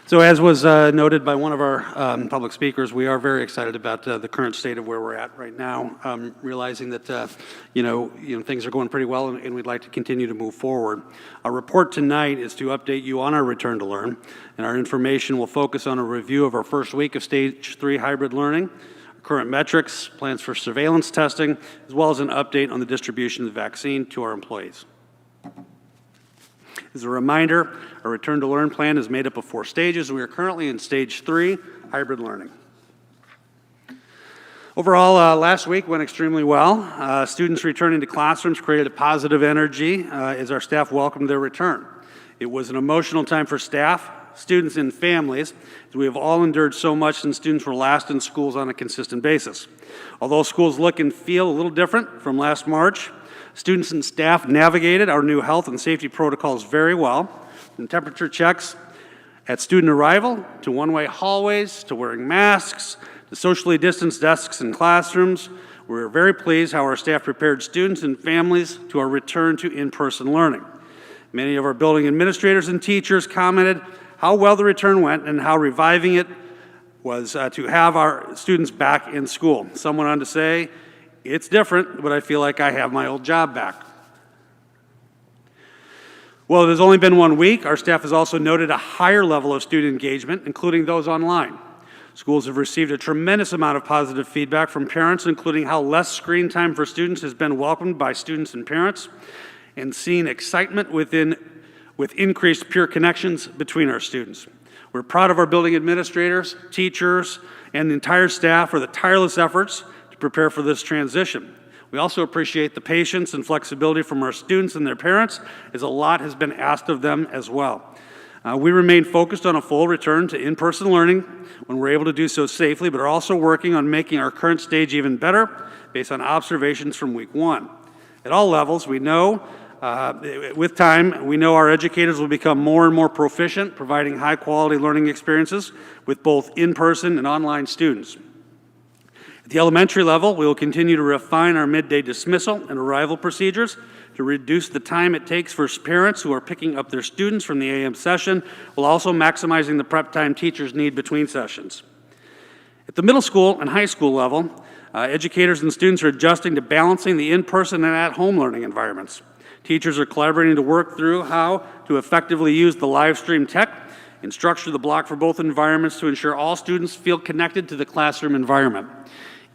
So as was noted by one of our public speakers, we are very excited about the current state of where we're at right now, realizing that things are going pretty well and we'd like to continue to move forward. Our report tonight is to update you on our return to learn, and our information will focus on a review of our first week of Stage 3 hybrid learning, current metrics, plans for surveillance testing, as well as an update on the distribution of the vaccine to our employees. As a reminder, our Return to Learn plan is made up of 4 stages. We are currently in Stage 3, hybrid learning. Overall, last week went extremely well. Students returning to classrooms created a positive energy as our staff welcomed their return. It was an emotional time for staff, students, and families, as we have all endured so much since students were last in schools on a consistent basis. Although schools look and feel a little different from last March, students and staff navigated our new health and safety protocols very well, from temperature checks at student arrival, to one-way hallways, to wearing masks, to socially distanced desks in classrooms. We're very pleased how our staff prepared students and families to our return to in-person learning. Many of our building administrators and teachers commented how well the return went and how reviving it was to have our students back in school. Some went on to say, "It's different, but I feel like I have my old job back." Well, it has only been 1 week. Our staff has also noted a higher level of student engagement, including those online. Schools have received a tremendous amount of positive feedback from parents, including how less screen time for students has been welcomed by students and parents, and seen excitement with increased peer connections between our students. We're proud of our building administrators, teachers, and the entire staff for the tireless efforts to prepare for this transition. We also appreciate the patience and flexibility from our students and their parents, as a lot has been asked of them as well. We remain focused on a full return to in-person learning when we're able to do so safely, but are also working on making our current stage even better based on observations from week 1. At all levels, we know with time, we know our educators will become more and more proficient, providing high-quality learning experiences with both in-person and online students. At the elementary level, we will continue to refine our midday dismissal and arrival procedures to reduce the time it takes for parents who are picking up their students from the AM session, while also maximizing the prep time teachers need between sessions. At the middle school and high school level, educators and students are adjusting to balancing the in-person and at-home learning environments. Teachers are collaborating to work through how to effectively use the live stream tech and structure the block for both environments to ensure all students feel connected to the classroom environment.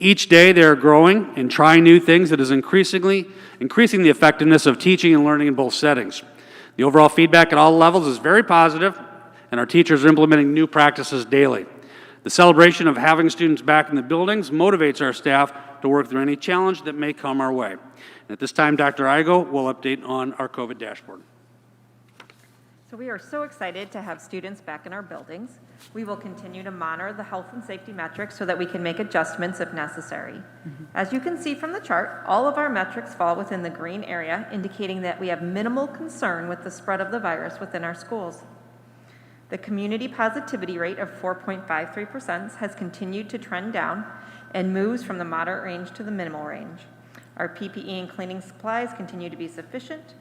Each day they are growing and trying new things that is increasing the effectiveness of teaching and learning in both settings. The overall feedback at all levels is very positive, and our teachers are implementing new practices daily. The celebration of having students back in the buildings motivates our staff to work through any challenge that may come our way. And at this time, Dr. Igo will update on our COVID dashboard. So we are so excited to have students back in our buildings. We will continue to monitor the health and safety metrics so that we can make adjustments if necessary. As you can see from the chart, all of our metrics fall within the green area, indicating that we have minimal concern with the spread of the virus within our schools. The community positivity rate of 4.53% has continued to trend down and moves from the moderate range to the minimal range. Our PPE and cleaning supplies continue to be sufficient.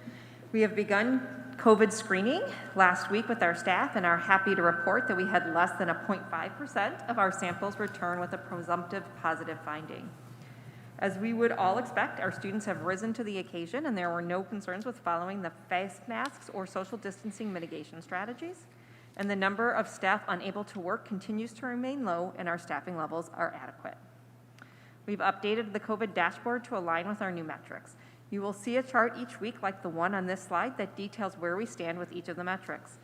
We have begun COVID screening last week with our staff and are happy to report that we had less than 0.5% of our samples return with a presumptive positive finding. As we would all expect, our students have risen to the occasion and there were no concerns with following the face masks or social distancing mitigation strategies. And the number of staff unable to work continues to remain low and our staffing levels are adequate. We've updated the COVID dashboard to align with our new metrics. You will see a chart each week like the one on this slide that details where we stand with each of the metrics.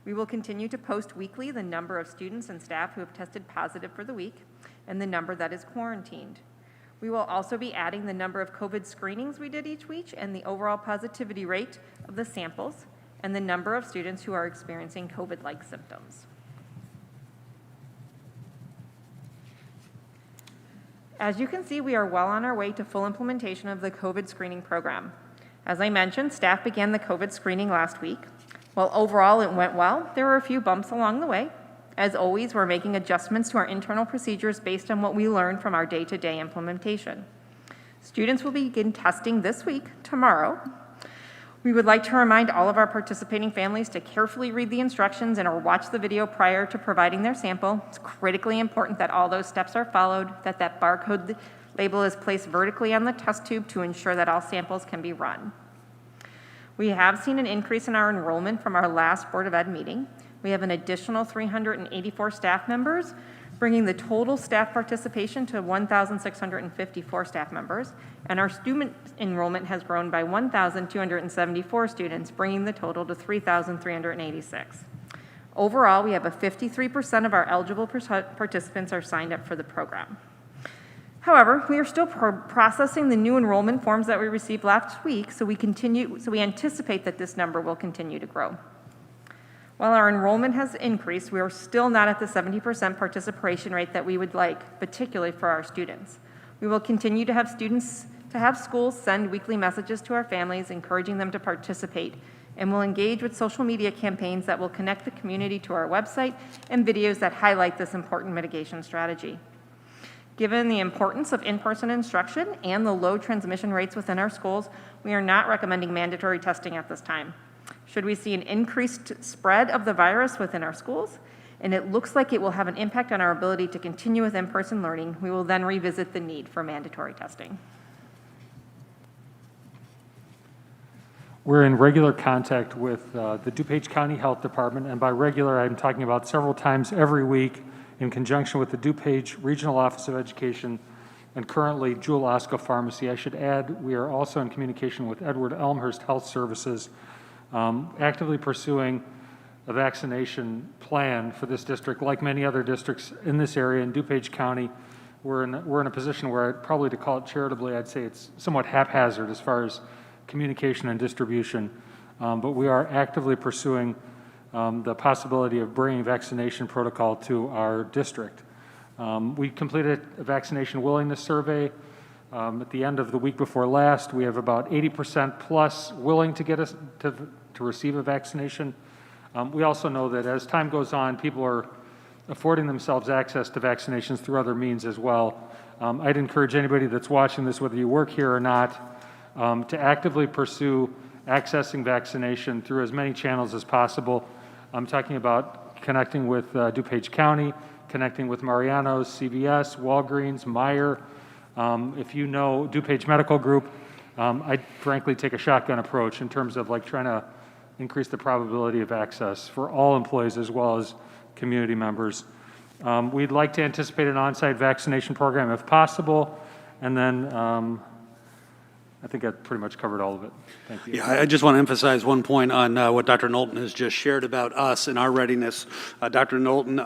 We will continue to post weekly the number of students and staff who have tested positive for the week and the number that is quarantined. We will also be adding the number of COVID screenings we did each week and the overall positivity rate of the samples and the number of students who are experiencing COVID-like symptoms. As you can see, we are well on our way to full implementation of the COVID screening program. As I mentioned, staff began the COVID screening last week. While overall it went well, there were a few bumps along the way. As always, we're making adjustments to our internal procedures based on what we learned from our day-to-day implementation. Students will begin testing this week, tomorrow. We would like to remind all of our participating families to carefully read the instructions and or watch the video prior to providing their sample. It's critically important that all those steps are followed, that that barcode label is placed vertically on the test tube to ensure that all samples can be run. We have seen an increase in our enrollment from our last Board of Ed meeting. We have an additional 384 staff members, bringing the total staff participation to 1,654 staff members, and our student enrollment has grown by 1,274 students, bringing the total to 3,386. Overall, we have a 53% of our eligible participants are signed up for the program. However, we are still processing the new enrollment forms that we received last week, so we anticipate that this number will continue to grow. While our enrollment has increased, we are still not at the 70% participation rate that we would like, particularly for our students. We will continue to have schools send weekly messages to our families, encouraging them to participate, and will engage with social media campaigns that will connect the community to our website and videos that highlight this important mitigation strategy. Given the importance of in-person instruction and the low transmission rates within our schools, we are not recommending mandatory testing at this time. Should we see an increased spread of the virus within our schools, and it looks like it will have an impact on our ability to continue with in-person learning, we will then revisit the need for mandatory testing. We're in regular contact with the DuPage County Health Department, and by regular, I'm talking about several times every week in conjunction with the DuPage Regional Office of Education and currently Jewel Osco Pharmacy. I should add, we are also in communication with Edward Elmhurst Health Services, actively pursuing a vaccination plan for this district. Like many other districts in this area in DuPage County, we're in a position where, probably to call it charitably, I'd say it's somewhat haphazard as far as communication and distribution, but we are actively pursuing the possibility of bringing vaccination protocol to our district. We completed a vaccination willingness survey at the end of the week before last. We have about 80% plus willing to get us to receive a vaccination. We also know that as time goes on, people are affording themselves access to vaccinations through other means as well. I'd encourage anybody that's watching this, whether you work here or not, to actively pursue accessing vaccination through as many channels as possible. I'm talking about connecting with DuPage County, connecting with Mariano's, CVS, Walgreens, Meijer. If you know DuPage Medical Group, I'd frankly take a shotgun approach in terms of like trying to increase the probability of access for all employees as well as community members. We'd like to anticipate an on-site vaccination program if possible, and then I think I pretty much covered all of it. Thank you. Yeah, I just want to emphasize one point on what Dr. Knowlton has just shared about us and our readiness. Dr. Knowlton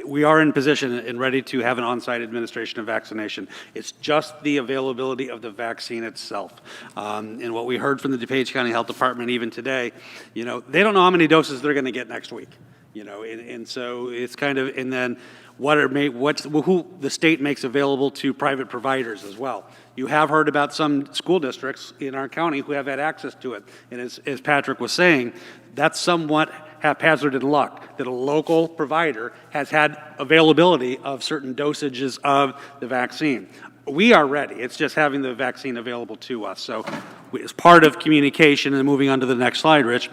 we are in position and ready to have an on-site administration of vaccination. It's just the availability of the vaccine itself. And what we heard from the DuPage County Health Department even today, they don't know how many doses they're going to get next week. And so it's kind of, and then who the state makes available to private providers as well. You have heard about some school districts in our county who have had access to it. And as Patrick was saying, that's somewhat haphazard luck that a local provider has had availability of certain dosages of the vaccine. We are ready. It's just having the vaccine available to us. So as part of communication, and moving on to the next slide, Rich,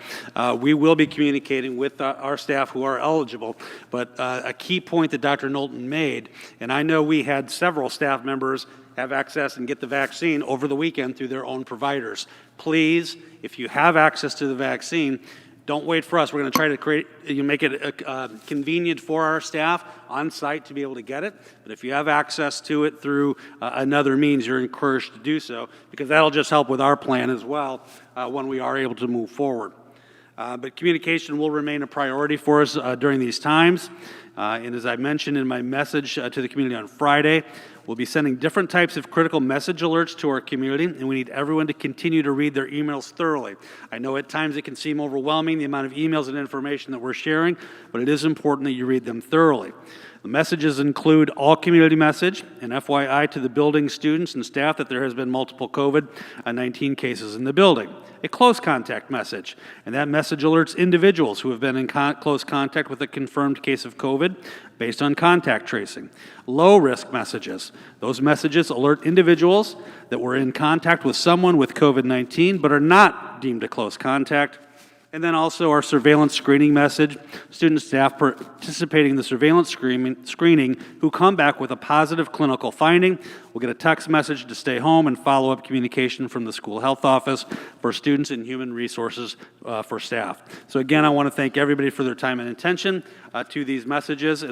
we will be communicating with our staff who are eligible. But a key point that Dr. Knowlton made, and I know we had several staff members have access and get the vaccine over the weekend through their own providers. Please, if you have access to the vaccine, don't wait for us. We're going to try to make it convenient for our staff on site to be able to get it. But if you have access to it through another means, you're encouraged to do so, because that'll just help with our plan as well when we are able to move forward. But communication will remain a priority for us during these times. And as I mentioned in my message to the community on Friday, we'll be sending different types of critical message alerts to our community, and we need everyone to continue to read their emails thoroughly. I know at times it can seem overwhelming, the amount of emails and information that we're sharing, but it is important that you read them thoroughly. The messages include all community message, and FYI to the building students and staff that there has been multiple COVID-19 cases in the building. A close contact message, and that message alerts individuals who have been in close contact with a confirmed case of COVID based on contact tracing. Low risk messages, Those messages alert individuals that were in contact with someone with COVID-19 but are not deemed a close contact. And then also our surveillance screening message. Student staff participating in the surveillance screening who come back with a positive clinical finding will get a text message to stay home and follow-up communication from the school health office for students and human resources for staff. So again, I want to thank everybody for their time and attention to these messages.